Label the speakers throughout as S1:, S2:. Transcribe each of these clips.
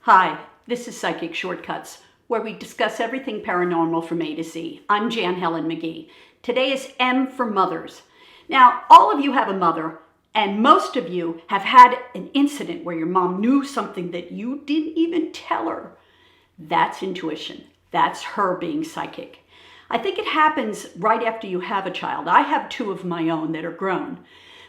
S1: Hi, this is Psychic Shortcuts, where we discuss everything paranormal from A to Z. I'm Jan Helen McGee. Today is M for mothers. Now, all of you have a mother, and most of you have had an incident where your mom knew something that you didn't even tell her. That's intuition. That's her being psychic. I think it happens right after you have a child. I have two of my own that are grown.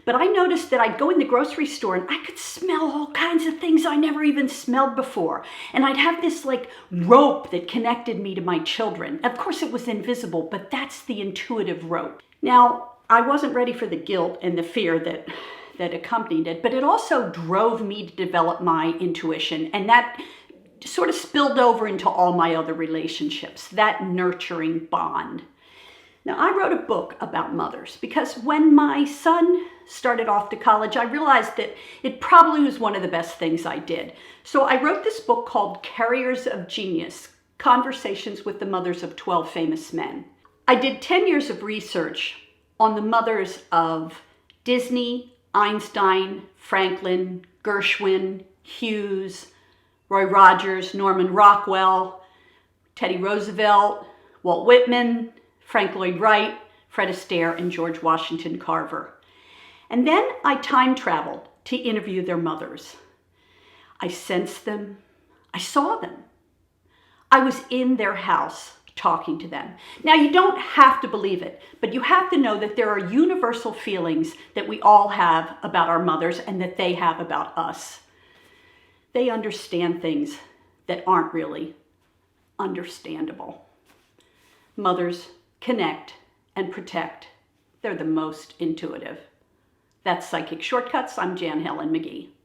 S1: But I noticed that I'd go in the grocery store and I could smell all kinds of things I never even smelled before. And I'd have this rope that connected me to my children. Of course it was invisible, but that's the intuitive rope. Now, I wasn't ready for the guilt and the fear that accompanied it, but it also drove me to develop my intuition. And that sort of spilled over into all my other relationships, that nurturing bond. Now, I wrote a book about mothers because when my son started off to college, I realized that it probably was one of the best things I did. So I wrote this book called Carriers of Genius, Conversations with the Mothers of 12 Famous Men. I did 10 years of research on the mothers of Disney, Einstein, Franklin, Gershwin, Hughes, Roy Rogers, Norman Rockwell, Teddy Roosevelt, Walt Whitman, Frank Lloyd Wright, Fred Astaire, and George Washington Carver. And then I time traveled to interview their mothers. I sensed them. I saw them. I was in their house talking to them. Now, you don't have to believe it, but you have to know that there are universal feelings that we all have about our mothers and that they have about us. They understand things that aren't really understandable. Mothers connect and protect. They're the most intuitive. That's Psychic Shortcuts. I'm Jan Helen McGee.